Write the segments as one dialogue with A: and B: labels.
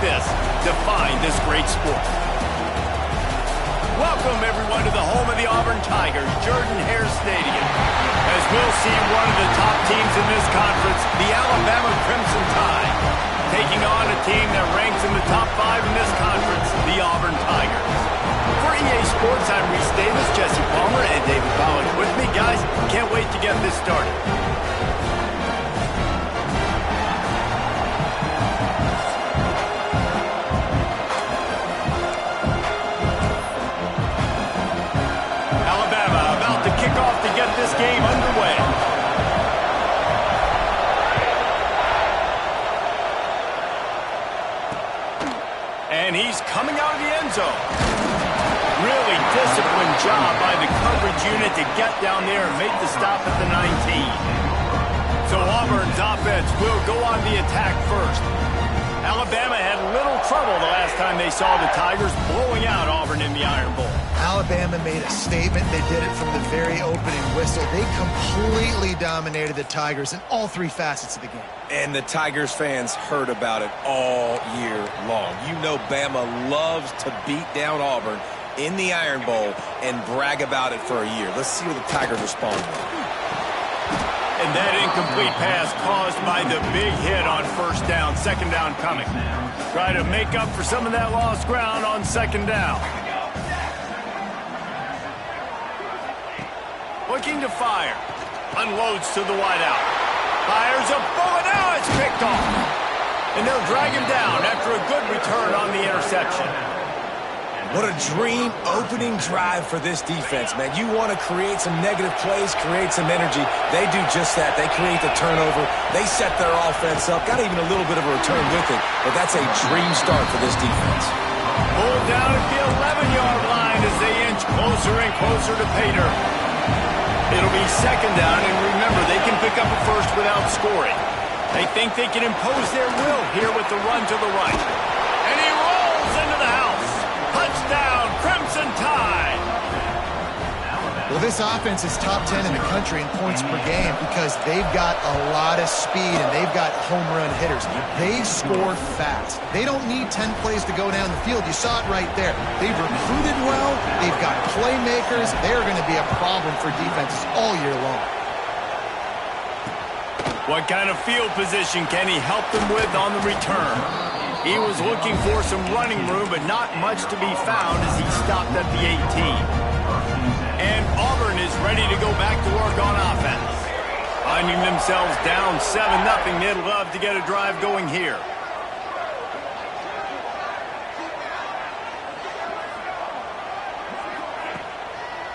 A: this define this great sport. Welcome, everyone, to the home of the Auburn Tigers, Jordan-Hare Stadium. As we'll see one of the top teams in this conference, the Alabama Crimson Tide, taking on a team that ranks in the top 5 in this conference, the Auburn Tigers. For EA Sports, I'm Reese Davis, Jesse Palmer, and David Powell with me. Guys, can't wait to get this started. Off to get this game underway. And he's coming out of the end zone. Really disciplined job by the coverage unit to get down there and make the stop at the 19. So Auburn's offense will go on the attack first. Alabama had little trouble the last time they saw the Tigers blowing out Auburn in the Iron Bowl.
B: Alabama made a statement. They did it from the very opening whistle. They completely dominated the Tigers in all 3 facets of the game.
C: And the Tigers fans heard about it all year long. You know Bama loves to beat down Auburn in the Iron Bowl and brag about it for a year. Let's see what the Tigers respond with.
A: And that incomplete pass caused by the big hit on first down. Second down coming. Try to make up for some of that lost ground on second down. Looking to fire. Unloads to the wideout. Fires a bullet. Now it's picked off. And they'll drag him down after a good return on the interception.
C: What a dream opening drive for this defense, man. You want to create some negative plays, create some energy. They do just that. They create the turnover. They set their offense up. Got even a little bit of a return with it. But that's a dream start for this defense.
A: Pulled down at the 11-yard line as they inch closer and closer to Pater. It'll be second down, and remember, they can pick up a first without scoring. They think they can impose their will here with the run to the right. And he rolls into the house. Touchdown, Crimson Tide.
B: Well, this offense is top 10 in the country in points per game because they've got a lot of speed and they've got home run hitters. They score fast. They don't need 10 plays to go down the field. You saw it right there. They've recruited well. They've got playmakers. They're going to be a problem for defenses all year long.
A: What kind of field position can he help them with on the return? He was looking for some running room, but not much to be found as he stopped at the 18. And Auburn is ready to go back to work on offense. Finding themselves down 7-0, they'd love to get a drive going here.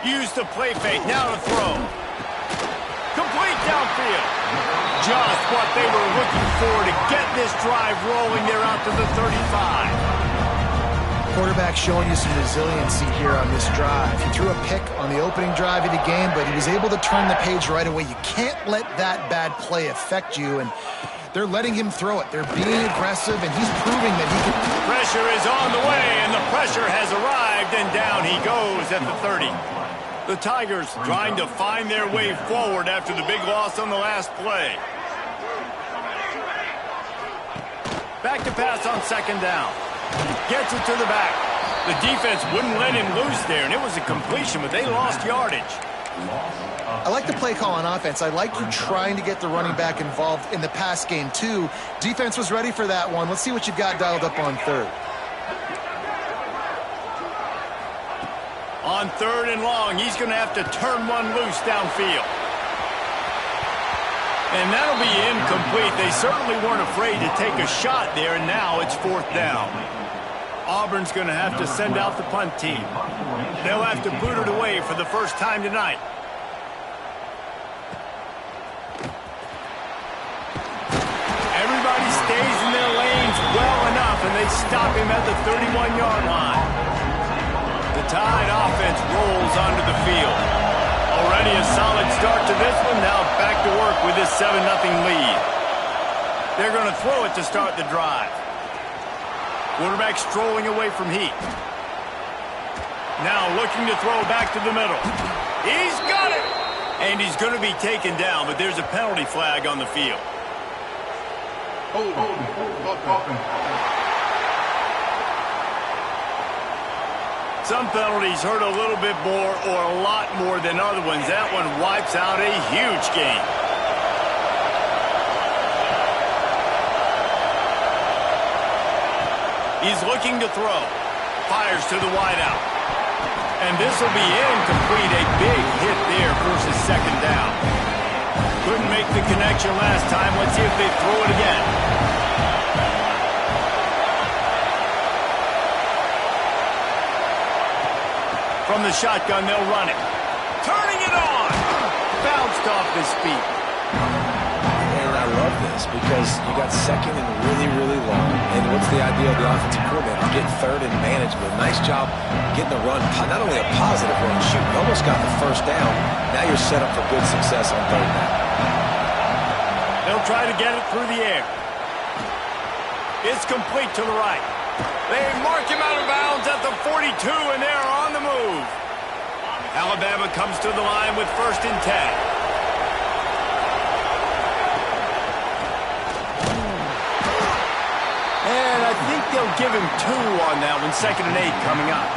A: Use the play fake, now to throw. Complete downfield. Just what they were looking for to get this drive rolling. They're out to the 35.
B: Quarterback showing you some resiliency here on this drive. He threw a pick on the opening drive of the game, but he was able to turn the page right away. You can't let that bad play affect you, and they're letting him throw it. They're being aggressive, and he's proving that he can.
A: Pressure is on the way, and the pressure has arrived, and down he goes at the 30. The Tigers trying to find their way forward after the big loss on the last play. Back to pass on second down. Gets it to the back. The defense wouldn't let him loose there, and it was a completion, but they lost yardage.
B: I like the play call on offense. I like you trying to get the running back involved in the pass game, too. Defense was ready for that one. Let's see what you've got dialed up on third.
A: On third and long, he's going to have to turn one loose downfield. And that'll be incomplete. They certainly weren't afraid to take a shot there, and now it's fourth down. Auburn's going to have to send out the punt team. They'll have to boot it away for the first time tonight. Everybody stays in their lanes well enough, and they stop him at the 31-yard line. The Tide offense rolls onto the field. Already a solid start to this one. Now back to work with this 7-0 lead. They're going to throw it to start the drive. Quarterback strolling away from Heat. Now looking to throw back to the middle. He's got it! And he's going to be taken down, but there's a penalty flag on the field. Some penalties hurt a little bit more or a lot more than other ones. That one wipes out a huge game. He's looking to throw. Fires to the wideout. And this will be incomplete. A big hit there versus second down. Couldn't make the connection last time. Let's see if they throw it again. From the shotgun, they'll run it. Turning it on. Bounced off his feet.
C: And I love this because you got second and really, really long. And what's the idea of the offensive coordinator? Get third and manageable. Nice job getting the run. Not only a positive run, shoot, you almost got the first down. Now you're set up for good success on third down.
A: They'll try to get it through the air. It's complete to the right. They mark him out of bounds at the 42, and they're on the move. Alabama comes to the line with 1st and 10. And I think they'll give him 2 on that one. 2nd and 8 coming up.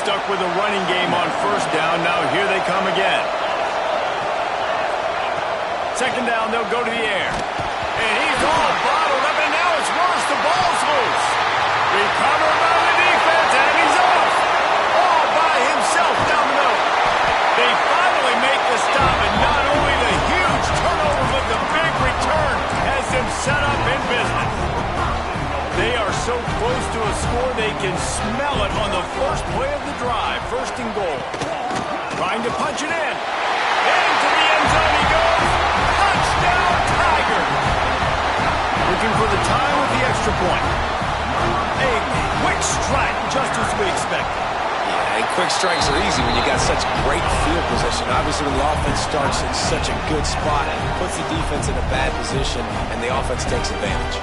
A: Stuck with a running game on 1st down. Now here they come again. 2nd down, they'll go to the air. And he's all bottled up, and now it's worse. The ball's loose. Recovered by the defense, and he's off. All by himself down the middle. They finally make the stop, and not only the huge turnover, but the big return has them set up in business. They are so close to a score, they can smell it on the first play of the drive. 1st and goal. Trying to punch it in. Into the end zone he goes. Touchdown, Tiger. Looking for the time with the extra point. A quick strike, just as we expected.
C: Yeah, and quick strikes are easy when you got such great field position. Obviously, when the offense starts in such a good spot, it puts the defense in a bad position, and the offense takes advantage.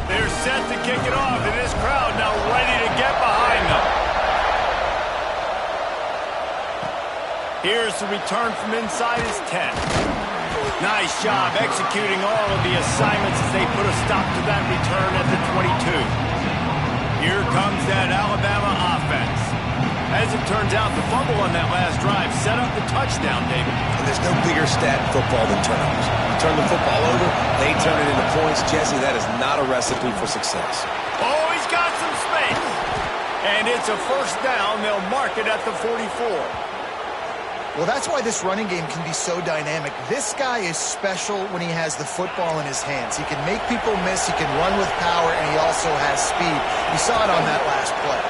A: They're set to kick it off, and this crowd now ready to get behind them. Here's the return from inside his 10. Nice job executing all of the assignments as they put a stop to that return at the 22. Here comes that Alabama offense. As it turns out, the fumble on that last drive set up the touchdown, David.
C: And there's no bigger stat in football than turnovers. You turn the football over, they turn it into points. Jesse, that is not a recipe for success.
A: Oh, he's got some space. And it's a 1st down. They'll mark it at the 44.
B: Well, that's why this running game can be so dynamic. This guy is special when he has the football in his hands. He can make people miss, he can run with power, and he also has speed. You saw it on that last play.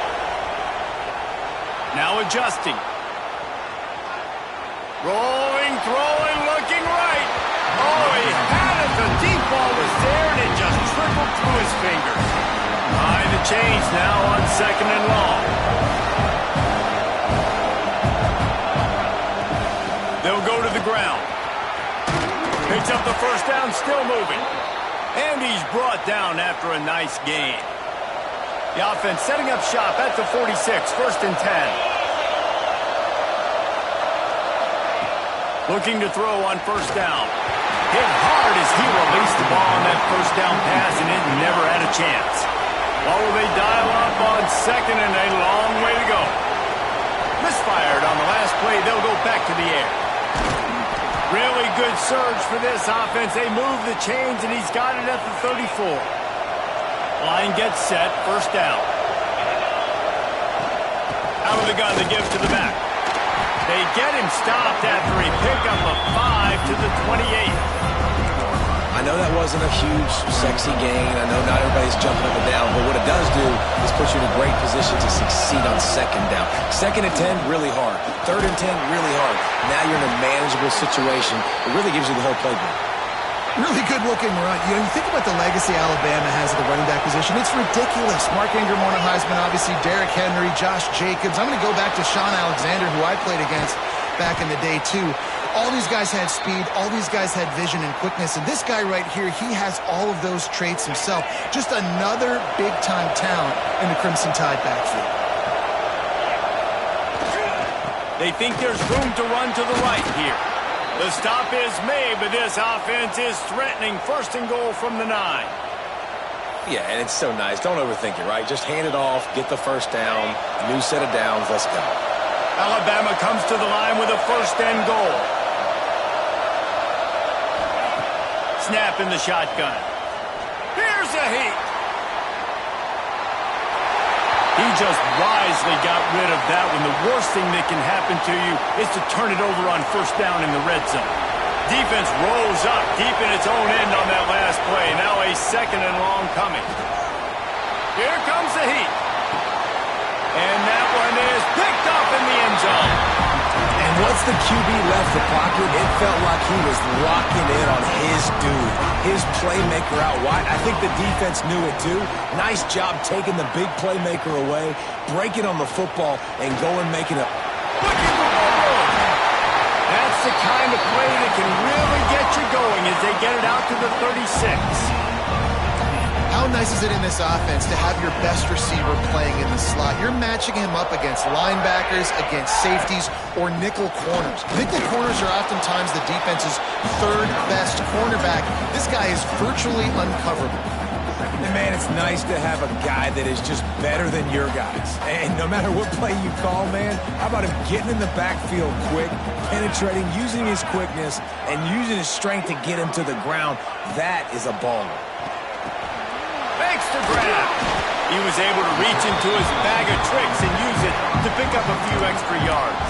A: Now adjusting. Rolling, throwing, looking right. Oh, he had it. The deep ball was there, and it just trickled through his fingers. Behind the chains now on 2nd and long. They'll go to the ground. Picks up the 1st down, still moving. And he's brought down after a nice gain. The offense setting up shop at the 46, 1st and 10. Looking to throw on 1st down. Hit hard as he released the ball on that 1st down pass, and it never had a chance. What will they dial up on 2nd and a long way to go? Misfired on the last play. They'll go back to the air. Really good surge for this offense. They move the chains, and he's got it at the 34. Line gets set. 1st down. Out of the gun to give to the back. They get him stopped after he picked up a 5 to the 28.
C: I know that wasn't a huge, sexy gain. I know not everybody's jumping up and down, but what it does do is put you in a great position to succeed on 2nd down. 2nd and 10, really hard. 3rd and 10, really hard. Now you're in a manageable situation. It really gives you the whole playbook.
B: Really good-looking run. You know, you think about the legacy Alabama has at the running back position. It's ridiculous. Mark Ingram won a Heisman, obviously. Derrick Henry, Josh Jacobs. I'm going to go back to Sean Alexander, who I played against back in the day, too. All these guys had speed. All these guys had vision and quickness. And this guy right here, he has all of those traits himself. Just another big-time talent in the Crimson Tide backfield.
A: They think there's room to run to the right here. The stop is made, but this offense is threatening. 1st and goal from the 9.
C: Yeah, and it's so nice. Don't overthink it, right? Just hand it off, get the first down, new set of downs, let's go.
A: Alabama comes to the line with a first and goal. Snap in the shotgun. Here's a heat. He just wisely got rid of that one. The worst thing that can happen to you is to turn it over on first down in the red zone. Defense rolls up deep in its own end on that last play. Now a second and long coming. Here comes the heat. And that one is picked up in the end zone.
C: And once the QB left the pocket, it felt like he was locking in on his dude, his playmaker out wide. I think the defense knew it too. Nice job taking the big playmaker away, breaking on the football, and going making it.
A: That's the kind of play that can really get you going as they get it out to the 36.
B: How nice is it in this offense to have your best receiver playing in the slot? You're matching him up against linebackers, against safeties, or nickel corners. Nickel corners are oftentimes the defense's third best cornerback. This guy is virtually uncoverable.
C: And man, it's nice to have a guy that is just better than your guys. And no matter what play you call, man, how about him getting in the backfield quick, penetrating, using his quickness, and using his strength to get him to the ground? That is a baller.
A: Thanks to grab. He was able to reach into his bag of tricks and use it to pick up a few extra yards.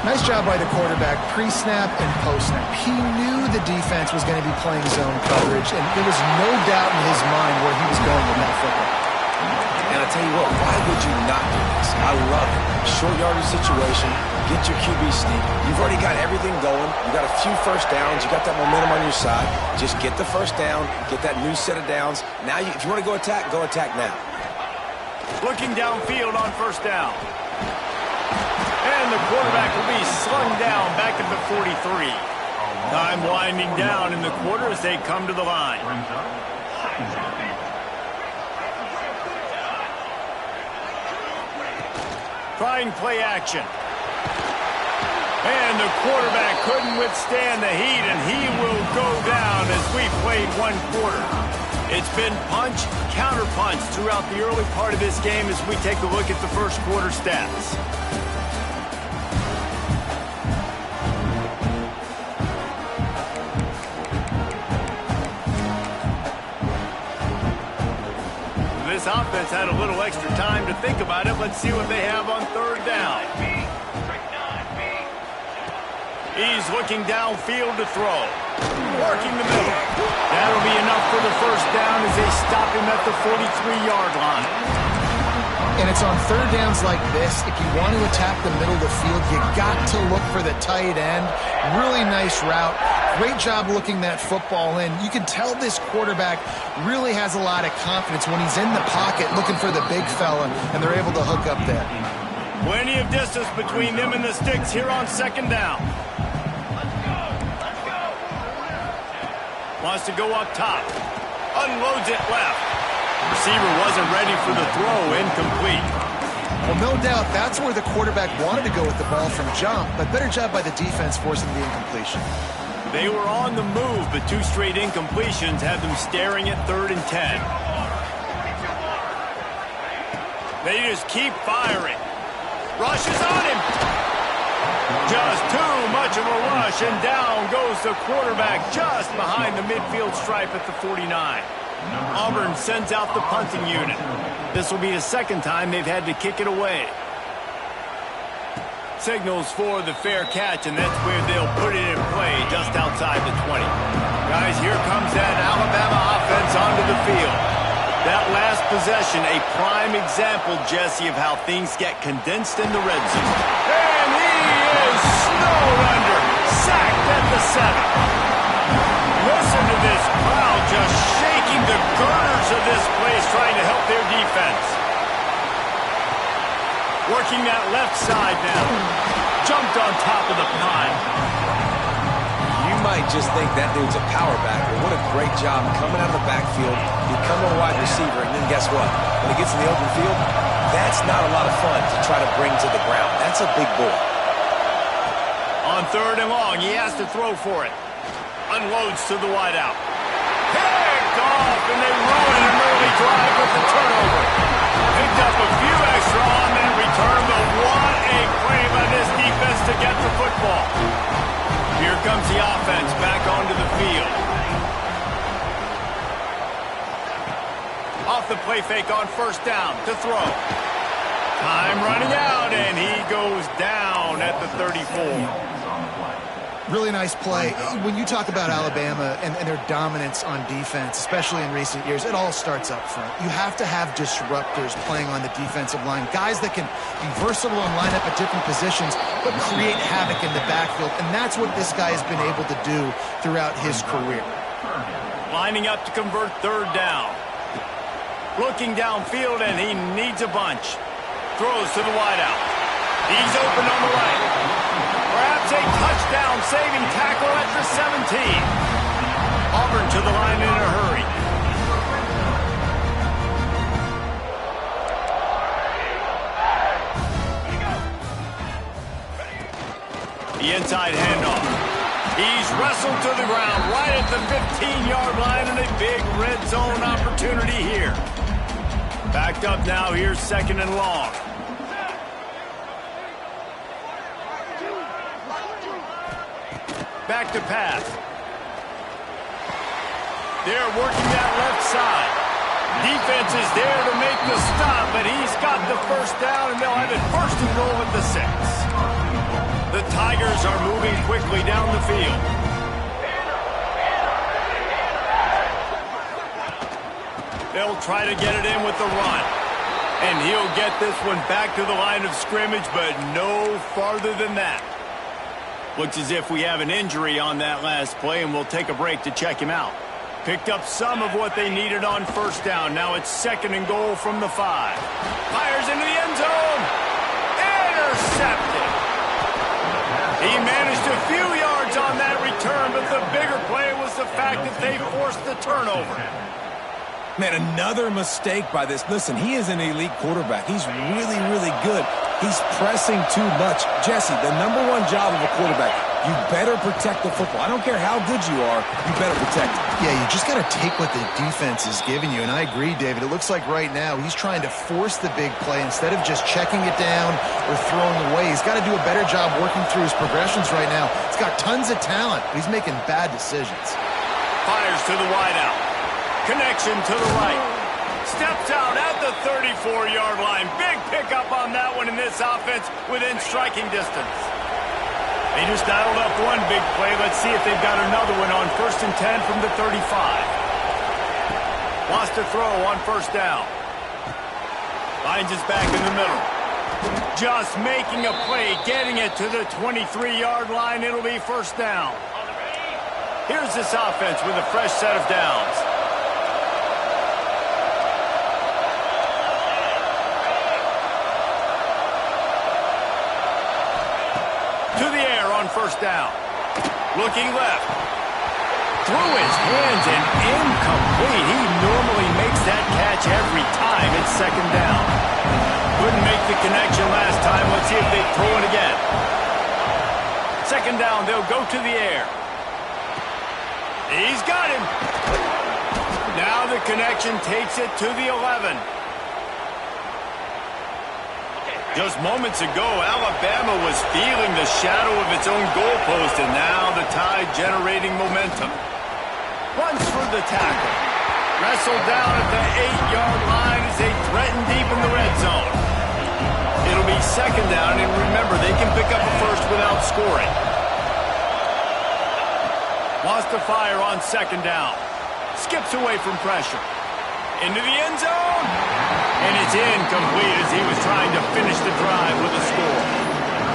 B: Nice job by the quarterback, pre-snap and post-snap. He knew the defense was going to be playing zone coverage, and there was no doubt in his mind where he was going with that football.
C: And I tell you what, why would you not do this? I love it. Short yardage situation, get your QB sneak. You've already got everything going. You got a few first downs. You got that momentum on your side. Just get the first down, get that new set of downs. Now, if you want to go attack now.
A: Looking downfield on first down. And the quarterback will be slung down back at the 43. Time winding down in the quarter as they come to the line. Trying play action. And the quarterback couldn't withstand the heat, and he will go down as we played one quarter. It's been punch, counter punch throughout the early part of this game as we take a look at the first quarter stats. This offense had a little extra time to think about it. Let's see what they have on third down. He's looking downfield to throw. Working the middle. That'll be enough for the first down as they stop him at the 43-yard line.
B: And it's on third downs like this. If you want to attack the middle of the field, you got to look for the tight end. Really nice route. Great job looking that football in. You can tell this quarterback really has a lot of confidence when he's in the pocket looking for the big fella, and they're able to hook up there.
A: Plenty of distance between them and the sticks here on second down. Wants to go up top. Unloads it left. Receiver wasn't ready for the throw. Incomplete.
B: Well, no doubt that's where the quarterback wanted to go with the ball from jump, but better job by the defense forcing the incompletion.
A: They were on the move, but two straight incompletions had them staring at 3rd and 10. They just keep firing. Rushes on him. Just too much of a rush, and down goes the quarterback just behind the midfield stripe at the 49. Auburn sends out the punting unit. This will be the second time they've had to kick it away. Signals for the fair catch, and that's where they'll put it in play just outside the 20. Guys, here comes that Alabama offense onto the field. That last possession, a prime example, Jesse, of how things get condensed in the red zone. And he is snowed under, sacked at the 7. Listen to this crowd just shaking the girders of this place, trying to help their defense. Working that left side now. Jumped on top of the pile.
C: You might just think that dude's a power back, but what a great job coming out of the backfield, becoming a wide receiver, and then guess what? When he gets in the open field, that's not a lot of fun to try to bring to the ground. That's a big boy.
A: On 3rd and long, he has to throw for it. Unloads to the wideout. Picked picked off, and they ruin an early drive with the turnover. Picked up a few extra on that return, but what a play by this defense to get the football. Here comes the offense back onto the field. Off the play fake on first down to throw. Time running out, and he goes down at the 34.
B: Really nice play. When you talk about Alabama and their dominance on defense, especially in recent years, it all starts up front. You have to have disruptors playing on the defensive line, guys that can be versatile and line up at different positions, but create havoc in the backfield, and that's what this guy has been able to do throughout his career.
A: Lining up to convert third down. Looking downfield, and he needs a bunch. Throws to the wideout. He's open on the right. Perhaps a touchdown-saving tackle at the 17. Auburn to the line in a hurry. The inside handoff. He's wrestled to the ground right at the 15-yard line, and a big red zone opportunity here. Backed up now, here's second and long. Back to pass. They're working that left side. Defense is there to make the stop, but he's got the first down, and they'll have it first and goal at the 6. The Tigers are moving quickly down the field. They'll try to get it in with the run. And he'll get this one back to the line of scrimmage, but no farther than that. Looks as if we have an injury on that last play, and we'll take a break to check him out. Picked up some of what they needed on first down. Now it's second and goal from the 5. Fires into the end zone. Intercepted. He managed a few yards on that return, but the bigger play was the fact that they forced the turnover.
C: Man, another mistake by this. Listen, he is an elite quarterback. He's really, really good. He's pressing too much. Jesse, the number one job of a quarterback, you better protect the football. I don't care how good you are, you better protect it.
B: Yeah, you just got to take what the defense is giving you, and I agree, David. It looks like right now he's trying to force the big play instead of just checking it down or throwing away. He's got to do a better job working through his progressions right now. He's got tons of talent, but he's making bad decisions.
A: Fires to the wideout. Connection to the right. Steps out at the 34-yard line. Big pickup on that one in this offense within striking distance. They just dialed up one big play. Let's see if they've got another one on first and 10 from the 35. Wants to throw on first down. Finds his back in the middle. Just making a play, getting it to the 23-yard line. It'll be first down. Here's this offense with a fresh set of downs. To the air on first down. Looking left. Through his hands and incomplete. He normally makes that catch every time. It's second down. Couldn't make the connection last time. Let's see if they throw it again. Second down, they'll go to the air. He's got him. Now the connection takes it to the 11. Just moments ago, Alabama was feeling the shadow of its own goalpost, and now the Tide generating momentum. Runs for the tackle. Wrestled down at the 8-yard line as they threaten deep in the red zone. It'll be second down, and remember, they can pick up a first without scoring. Wants to fire on second down. Skips away from pressure. Into the end zone. And it's incomplete as he was trying to finish the drive with a score.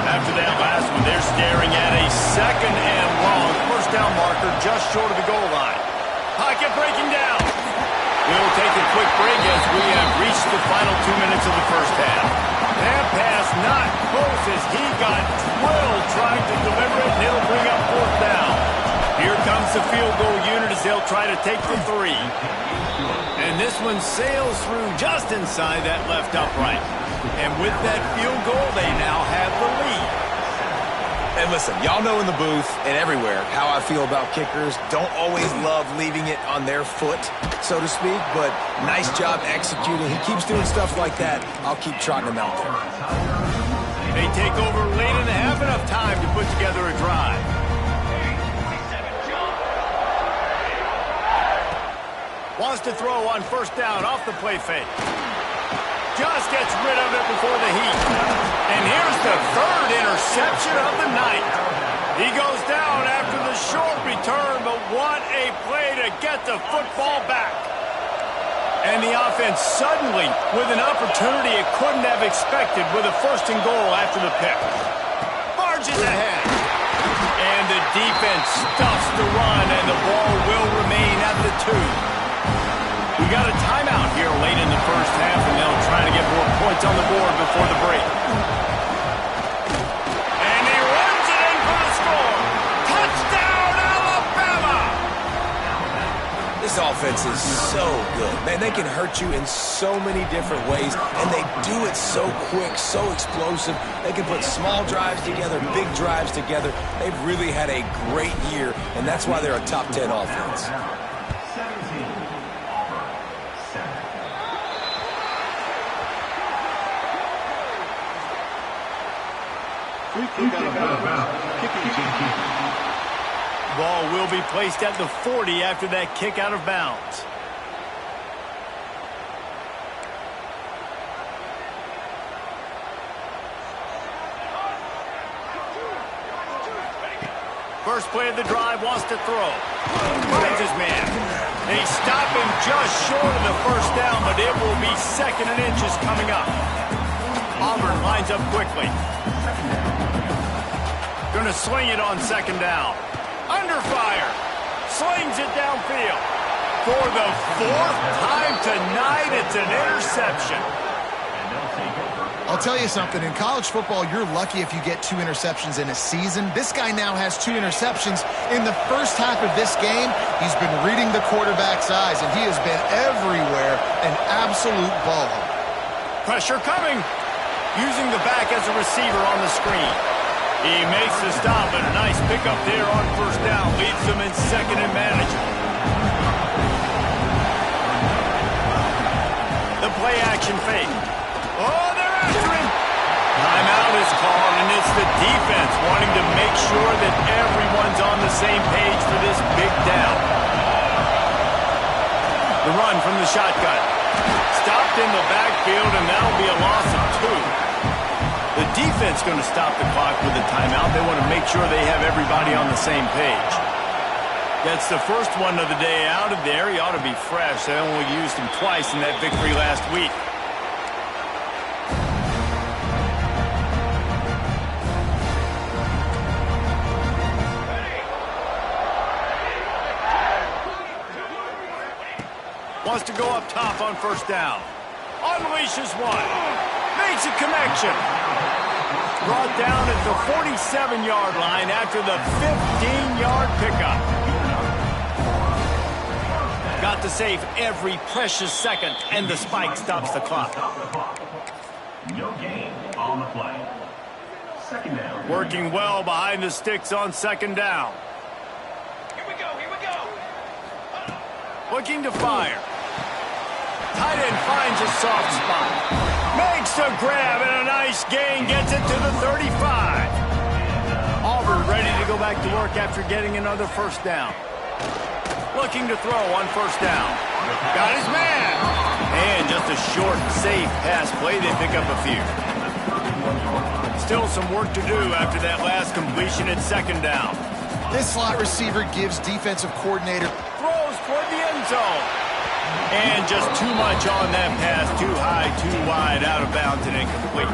A: After that last one, they're staring at a second and long first down marker just short of the goal line. Pocket breaking down. We'll take a quick break as we have reached the final 2 minutes of the first half. That pass not close as he got drilled trying to deliver it, and it'll bring up fourth down. Here comes the field goal unit as they'll try to take the 3. And this one sails through just inside that left upright. And with that field goal, they now have the lead.
C: And listen, y'all know in the booth and everywhere how I feel about kickers. Don't always love leaving it on their foot, so to speak, but nice job executing. He keeps doing stuff like that. I'll keep trotting him out there.
A: They take over late in the half, enough time to put together a drive. Wants to throw on first down off the play fake. Just gets rid of it before the heat. And here's the third interception of the night. He goes down after the short return, but what a play to get the football back. And the offense suddenly with an opportunity it couldn't have expected with a first and goal after the pick. Barges ahead. And the defense stuffs the run, and the ball will remain at the 2. We got a timeout here late in the first half, and they'll try to get more points on the board before the break. And he runs it in for the score. Touchdown, Alabama!
C: This offense is so good. Man, they can hurt you in so many different ways, and they do it so quick, so explosive. They can put small drives together, big drives together. They've really had a great year, and that's why they're a top 10 offense.
A: Ball will be placed at the 40 after that kick out of bounds. First play of the drive, wants to throw. Finds his man. They stop him just short of the first down, but it will be second and inches coming up. Auburn lines up quickly. Going to sling it on second down. Under fire. Slings it downfield. For the fourth time tonight, it's an interception.
B: I'll tell you something. In college football, you're lucky if you get 2 interceptions in a season. This guy now has 2 interceptions. In the first half of this game, he's been reading the quarterback's eyes, and he has been everywhere, an absolute ball.
A: Pressure coming. Using the back as a receiver on the screen. He makes the stop, and a nice pickup there on first down. Leads them in second and manageable. The play action fake. Oh, they're after him. Timeout is called, and it's the defense wanting to make sure that everyone's on the same page for this big down. The run from the shotgun. Stopped in the backfield, and that'll be a loss of 2. The defense going to stop the clock with a timeout. They want to make sure they have everybody on the same page. That's the first one of the day out of there. He ought to be fresh. They only used him twice in that victory last week. Wants to go up top on first down. Unleashes one. Makes a connection. Brought down at the 47-yard line after the 15-yard pickup. Got to save every precious second, and the spike stops the clock.
D: No gain on the play. Second down.
A: Working well behind the sticks on second down.
C: Here we go.
A: Looking to fire. Tight end finds a soft spot. Makes a grab and a nice gain. Gets it to the 35. Auburn ready to go back to work after getting another first down. Looking to throw on first down. Got his man. And just a short, safe pass play. They pick up a few. Still some work to do after that last completion at second down.
B: This slot receiver gives defensive coordinator
A: Throws toward the end zone. And just too much on that pass. Too high, too wide, out of bounds, and incomplete.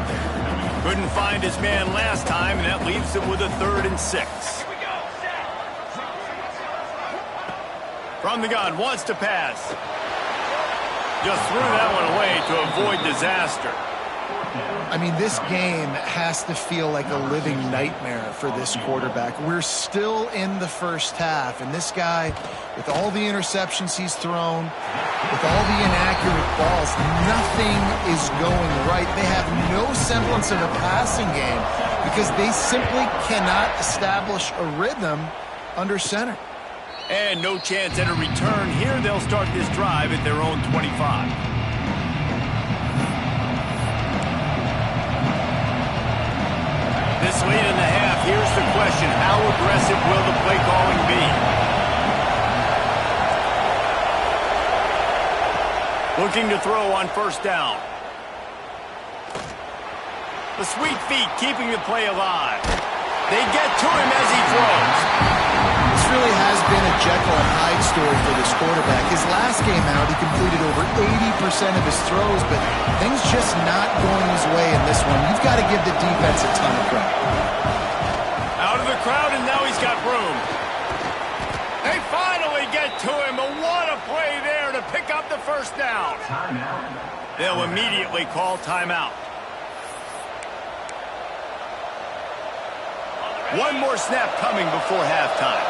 A: Couldn't find his man last time, and that leaves him with a 3rd and 6. From the gun, wants to pass. Just threw that one away to avoid disaster.
B: I mean, this game has to feel like a living nightmare for this quarterback. We're still in the first half, and this guy, with all the interceptions he's thrown, with all the inaccurate balls, nothing is going right. They have no semblance of a passing game. because they simply cannot establish a rhythm under center.
A: And no chance at a return here. They'll start this drive at their own 25. This late in the half, here's the question. How aggressive will the play calling be? Looking to throw on first down. The sweet feet keeping the play alive. They get to him as he throws.
B: This really has been a Jekyll and Hyde story for this quarterback. His last game out, he completed over 80% of his throws, but things just not going his way in this one. You've got to give the defense a ton of credit.
A: Out of the crowd, and now he's got room. They finally get to him, and what a play there to pick up the first down.
D: Timeout.
A: They'll immediately call timeout. One more snap coming before halftime.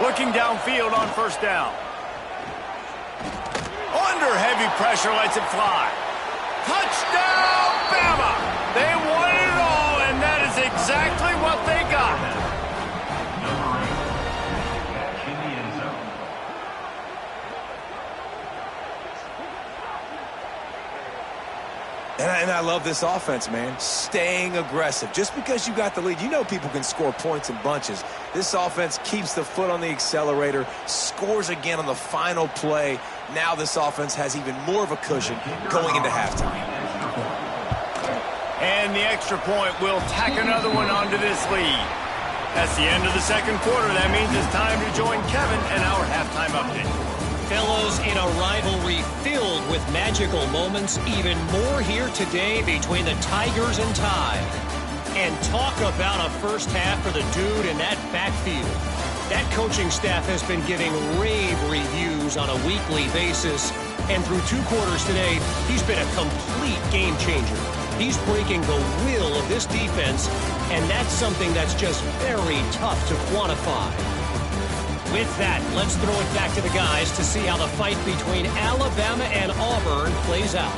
A: Looking downfield on first down. Under heavy pressure, lets it fly. Touchdown, Bama! They won it all, and that is exactly what they got.
D: Number 8. Back in the end zone.
C: And I love this offense, man. Staying aggressive. Just because you got the lead, you know people can score points in bunches. This offense keeps the foot on the accelerator, scores again on the final play. Now this offense has even more of a cushion going into halftime.
A: And the extra point will tack another one onto this lead. That's the end of the second quarter. That means it's time to join Kevin and our halftime update.
E: Fellows, in a rivalry filled with magical moments, even more here today between the Tigers and Tide. And talk about a first half for the dude in that backfield. That coaching staff has been giving rave reviews on a weekly basis. And through 2 quarters today, he's been a complete game changer. He's breaking the will of this defense, and that's something that's just very tough to quantify. With that, let's throw it back to the guys to see how the fight between Alabama and Auburn plays out.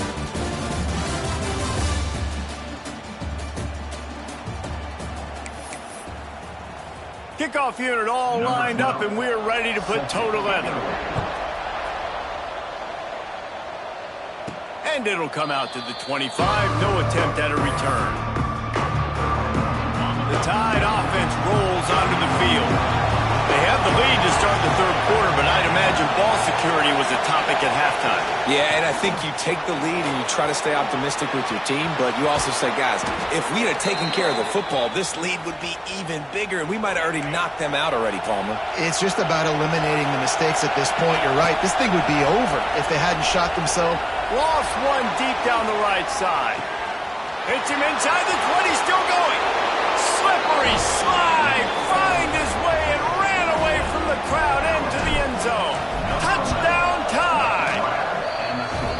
A: Kickoff unit all lined up, and we're ready to put toe to leather. And it'll come out to the 25. No attempt at a return. The Tide offense rolls onto the field. They have the lead to start the third quarter, but I'd imagine ball security was a topic at halftime.
C: Yeah, and I think you take the lead and you try to stay optimistic with your team, but you also say, guys, if we had taken care of the football, this lead would be even bigger, and we might have already knocked them out already, Palmer.
B: It's just about eliminating the mistakes at this point. You're right. This thing would be over if they hadn't shot themselves.
A: Lost one deep down the right side. Hits him inside the 20, still going. Slippery slide, find his way and ran away from the crowd into the end zone. Touchdown, Tide.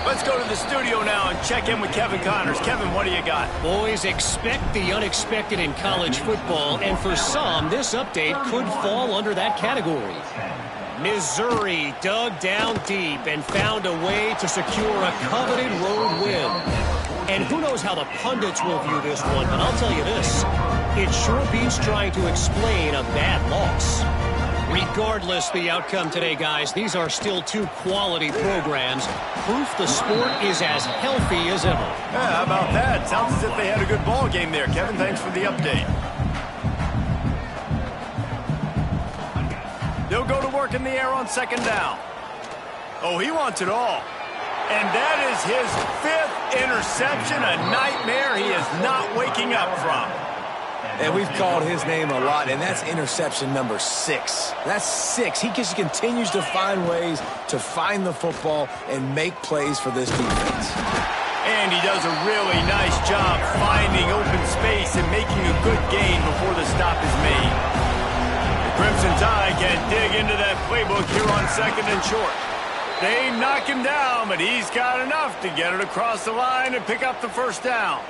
A: Let's go to the studio now and check in with Kevin Connors. Kevin, what do you got?
E: Boys, expect the unexpected in college football, and for some, this update could fall under that category. Missouri dug down deep and found a way to secure a coveted road win. And who knows how the pundits will view this one, but I'll tell you this. It sure beats trying to explain a bad loss. Regardless the outcome today, guys, these are still 2 quality programs. Proof the sport is as healthy as ever.
A: Yeah, how about that? Sounds as if they had a good ball game there. Kevin, thanks for the update. They'll go to work in the air on second down. Oh, he wants it all. And that is his 5th interception, a nightmare he is not waking up from.
C: And we've called his name a lot, and that's interception number 6. That's 6. He just continues to find ways to find the football and make plays for this defense.
A: And he does a really nice job finding open space and making a good gain before the stop is made. The Crimson Tide can dig into that playbook here on second and short. They knock him down, but he's got enough to get it across the line and pick up the first down.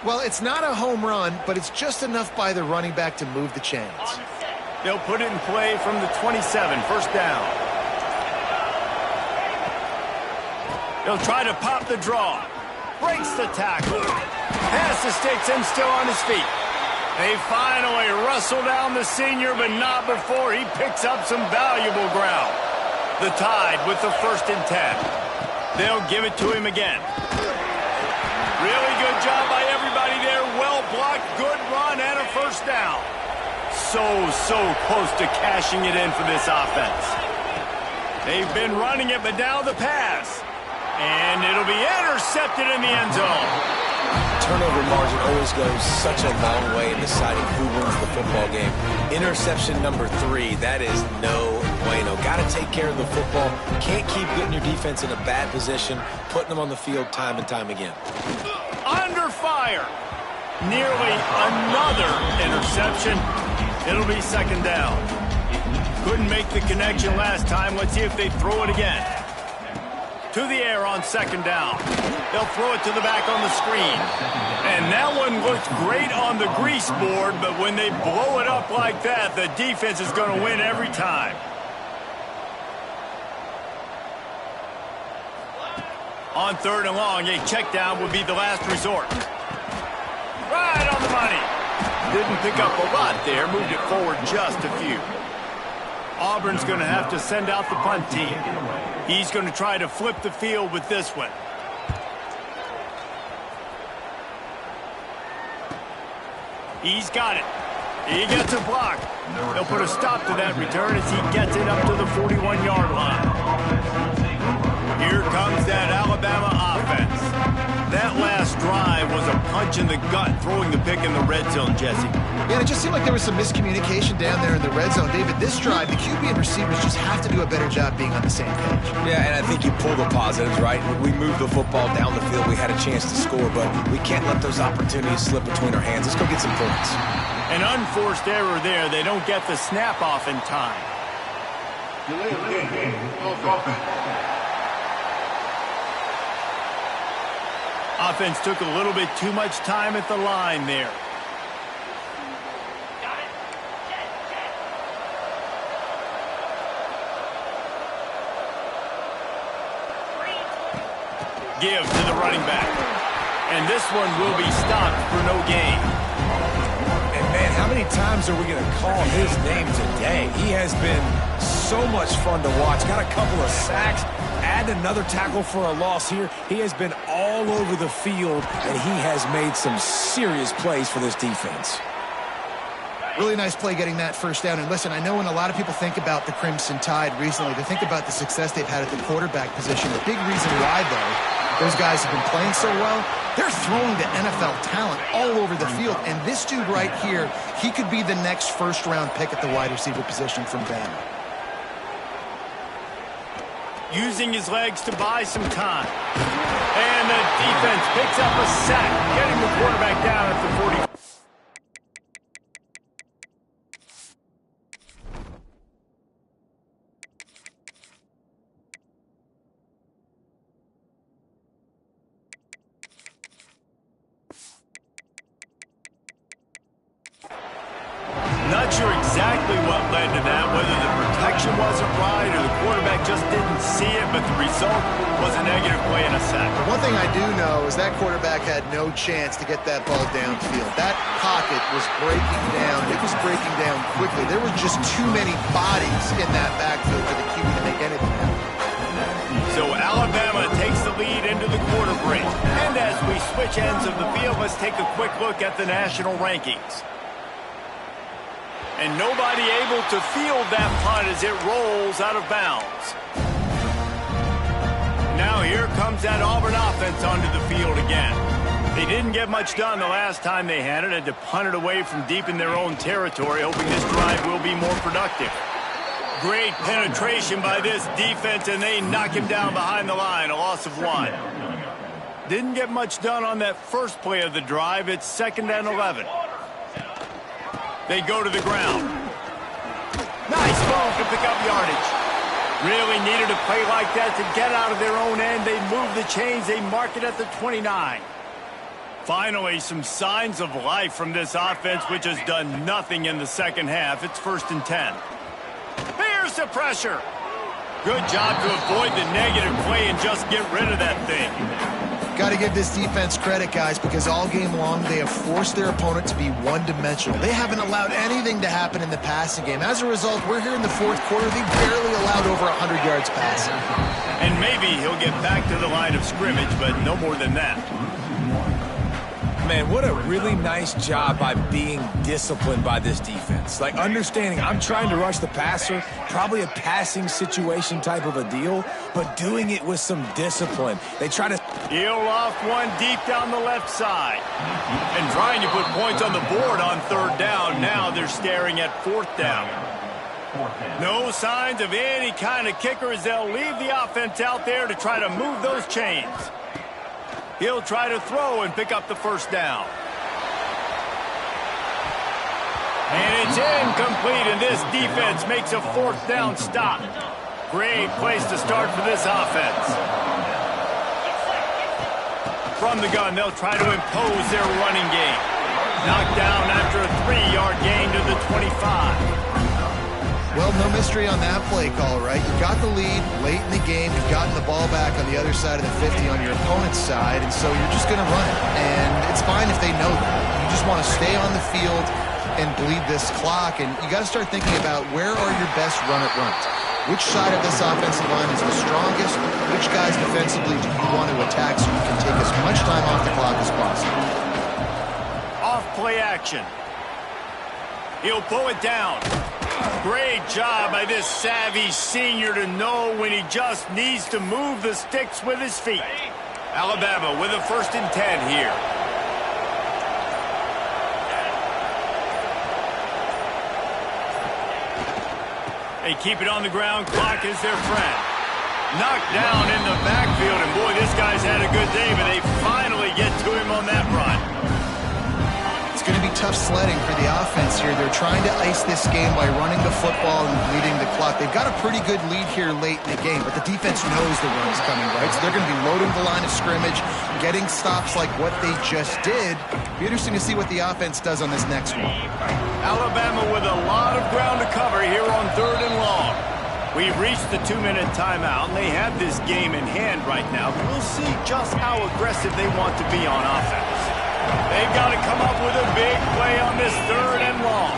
B: Well, it's not a home run, but it's just enough by the running back to move the chains.
A: They'll put it in play from the 27, first down. They'll try to pop the draw. breaks the tackle. Past the sticks and still on his feet. They finally wrestle down the senior, but not before he picks up some valuable ground. The Tide with the 1st and 10. They'll give it to him again. Really good job by everybody there. Well blocked, good run, and a 1st down. So close to cashing it in for this offense. They've been running it, but now the pass. And it'll be intercepted in the end zone.
C: Turnover margin always goes such a long way in deciding who wins the football game. Interception number 3, that is no bueno. Got to take care of the football. Can't keep getting your defense in a bad position, putting them on the field time and time again.
A: Under fire. Nearly another interception. It'll be 2nd down. Couldn't make the connection last time. Let's see if they throw it again. To the air on 2nd down. They'll throw it to the back on the screen. And that one looks great on the grease board, but when they blow it up like that, the defense is going to win every time. On 3rd and long, a check down would be the last resort. Right on the money. Didn't pick up a lot there, moved it forward just a few. Auburn's going to have to send out the punt team. He's going to try to flip the field with this one. He's got it. He gets a block. They'll put a stop to that return as he gets it up to the 41-yard line. Here comes that Alabama offense. That last drive was a punch in the gut, throwing the pick in the red zone, Jesse.
B: Yeah, it just seemed like there was some miscommunication down there in the red zone. David, this drive, the QB and receivers just have to do a better job being on the same page.
C: Yeah, and I think you pull the positives, right? We moved the football down the field. We had a chance to score, but we can't let those opportunities slip between our hands. Let's go get some points.
A: An unforced error there. They don't get the snap off in time. Offense took a little bit too much time at the line there. Give to the running back. And this one will be stopped for no gain.
C: And man, how many times are we going to call his name today? He has been so much fun to watch. Got a couple of sacks. Add another tackle for a loss here. He has been all over the field, and he has made some serious plays for this defense.
B: Really nice play getting that 1st down. And listen, I know when a lot of people think about the Crimson Tide recently, they think about the success they've had at the quarterback position. The big reason why, though, those guys have been playing so well, they're throwing to NFL talent all over the field. And this dude right here, he could be the next 1st-round pick at the wide receiver position from Bama.
A: Using his legs to buy some time. And the defense picks up a sack, getting the quarterback down at the 40. Not sure exactly what led to that, whether the protection wasn't right or the quarterback just didn't see it, but the result was a negative play and a sack.
B: One thing I do know is that quarterback had no chance to get that ball downfield. That pocket was breaking down. It was breaking down quickly. There were just too many bodies in that backfield for the QB to make anything happen.
A: So Alabama takes the lead into the quarter break. And as we switch ends of the field, let's take a quick look at the national rankings. And nobody able to field that punt as it rolls out of bounds. Now here comes that Auburn offense onto the field again. They didn't get much done the last time they had it. Had to punt it away from deep in their own territory, hoping this drive will be more productive. Great penetration by this defense, and they knock him down behind the line, a loss of 1. Didn't get much done on that first play of the drive. It's 2nd and 11. They go to the ground. Nice move to pick up yardage. Really needed a play like that to get out of their own end. They move the chains. They mark it at the 29. Finally, some signs of life from this offense, which has done nothing in the second half. It's 1st and 10. Here's the pressure. Good job to avoid the negative play and just get rid of that thing.
B: Got to give this defense credit, guys, because all game long they have forced their opponent to be one-dimensional. They haven't allowed anything to happen in the passing game. As a result, we're here in the fourth quarter. They barely allowed over 100 yards passing.
A: And maybe he'll get back to the line of scrimmage, but no more than that.
C: Man, what a really nice job by being disciplined by this defense. Like, understanding I'm trying to rush the passer, probably a passing situation type of a deal, but doing it with some discipline. They try to...
A: He'll loft one deep down the left side. And trying to put points on the board on third down. Now they're staring at fourth down. No signs of any kind of kicker as they'll leave the offense out there to try to move those chains. He'll try to throw and pick up the first down. And it's incomplete, and this defense makes a fourth down stop. Great place to start for this offense. From the gun, they'll try to impose their running game. Knocked down after a 3-yard gain to the 25.
B: Well, no mystery on that play call, right? You got the lead late in the game. You've gotten the ball back on the other side of the 50 on your opponent's side, and so you're just going to run it. And it's fine if they know that. You just want to stay on the field and bleed this clock, and you got to start thinking about where are your best run-it runs. Which side of this offensive line is the strongest? Which guys defensively do you want to attack so you can take as much time off the clock as possible?
A: Off play action. He'll pull it down. Great job by this savvy senior to know when he just needs to move the sticks with his feet. Alabama with a 1st and 10 here. They keep it on the ground. Clock is their friend. Knocked down in the backfield, and boy, this guy's had a good day, but they finally get to him on that run.
B: It's going to be tough sledding for the offense here. They're trying to ice this game by running the football and bleeding the clock. They've got a pretty good lead here late in the game, but the defense knows the run is coming, right? So they're going to be loading the line of scrimmage, getting stops like what they just did. Be interesting to see what the offense does on this next one.
A: Alabama with a lot of ground to cover here on 3rd and long. We've reached the 2-minute timeout, and they have this game in hand right now. We'll see just how aggressive they want to be on offense. They've got to come up with a big play on this 3rd and long.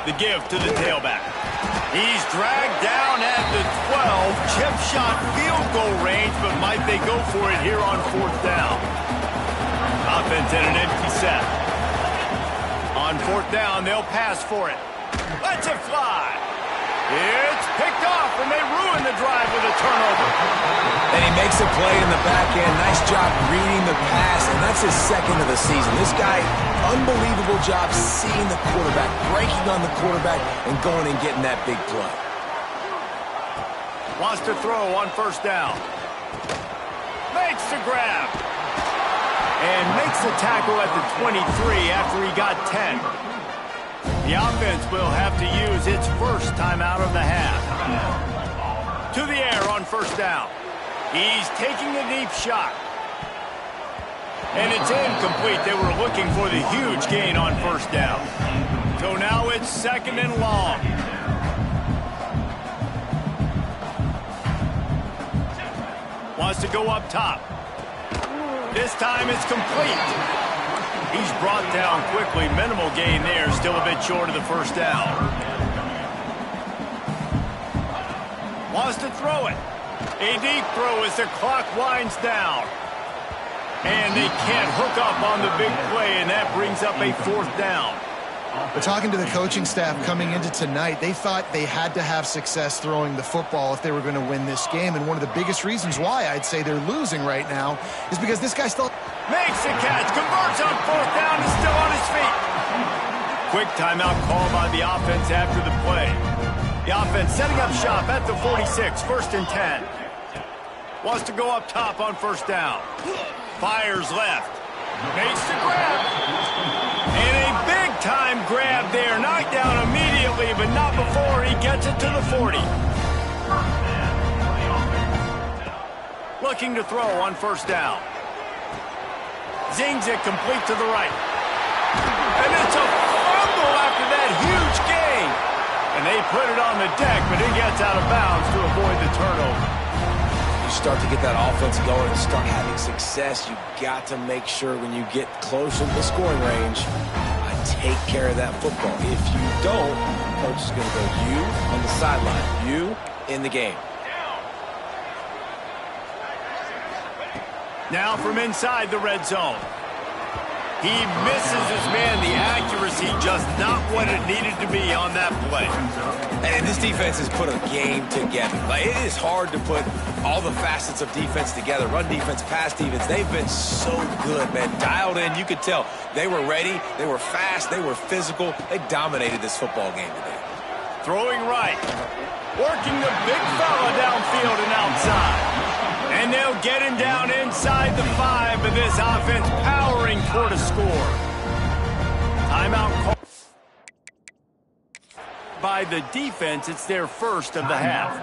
A: The give to the tailback. He's dragged down at the 12. Chip shot field goal range, but might they go for it here on 4th down? Offense at an empty set. On 4th down, they'll pass for it. Let's it fly. It's picked off, and they ruin the drive with a turnover.
C: And he makes a play in the back end. Nice job reading the pass, and that's his 2nd of the season. This guy, unbelievable job seeing the quarterback, breaking on the quarterback, and going and getting that big play.
A: Wants to throw on 1st down. Makes the grab. And makes the tackle at the 23 after he got 10. The offense will have to use its first timeout of the half. To the air on 1st down. He's taking a deep shot. And it's incomplete. They were looking for the huge gain on 1st down. So now it's 2nd and long. Wants to go up top. This time it's complete. He's brought down quickly. Minimal gain there. Still a bit short of the 1st down. Wants to throw it. A deep throw as the clock winds down. And they can't hook up on the big play, and that brings up a 4th down.
B: But talking to the coaching staff coming into tonight, they thought they had to have success throwing the football if they were going to win this game. And one of the biggest reasons why I'd say they're losing right now is because this guy still
A: makes the catch, converts on 4th down, is still on his feet. Quick timeout call by the offense after the play. The offense setting up shop at the 46, 1st and 10. Wants to go up top on 1st down. Fires left. Makes the grab. And a big-time grab there. Knocked down immediately, but not before he gets it to the 40. Looking to throw on 1st down. Zings it complete to the right. And it's a fumble after that huge gain. And they put it on the deck, but it gets out of bounds to avoid the turnover.
C: You start to get that offense going and start having success, you got to make sure when you get closer to the scoring range, take care of that football. If you don't, coach is going to go you on the sideline, you in the game.
A: Now from inside the red zone. He misses his man. The accuracy just not what it needed to be on that play.
C: And this defense has put a game together. Like, it is hard to put all the facets of defense together. Run defense, pass defense. They've been so good, man. Dialed in. You could tell they were ready. They were fast. They were physical. They dominated this football game today.
A: Throwing right. Working the big fella downfield and outside. And they'll get him down inside the 5, but this offense powering toward a score. Timeout call by the defense. It's their first of the half.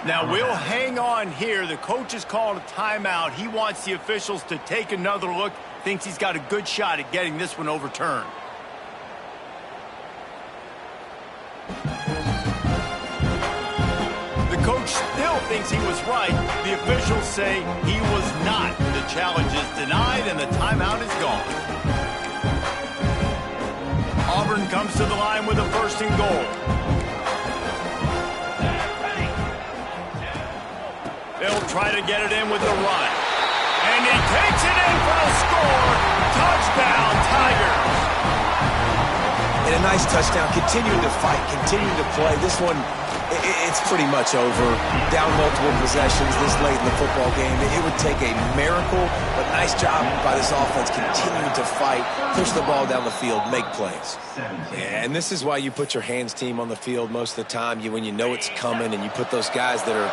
A: Now we'll hang on here. The coach has called a timeout. He wants the officials to take another look. Thinks he's got a good shot at getting this one overturned. The coach still thinks he was right. The officials say he was not. The challenge is denied and the timeout is gone. Auburn comes to the line with a 1st and goal. They'll try to get it in with the run. And he takes it in for a score. Touchdown, Tigers.
C: And a nice touchdown. Continuing to fight, continuing to play. This one, it's pretty much over. Down multiple possessions this late in the football game. It would take a miracle, but nice job by this offense continuing to fight, push the ball down the field, make plays. Yeah, and this is why you put your hands team on the field most of the time. When you know it's coming and you put those guys that are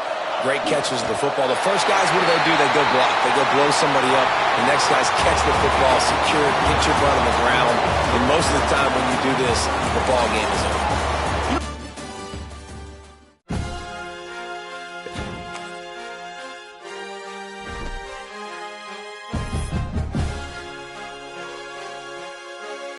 C: great catchers of the football. The first guys, what do? They go block. They go blow somebody up. The next guys catch the football, secure it, get your butt on the ground. And most of the time when you do this, the ball game is over.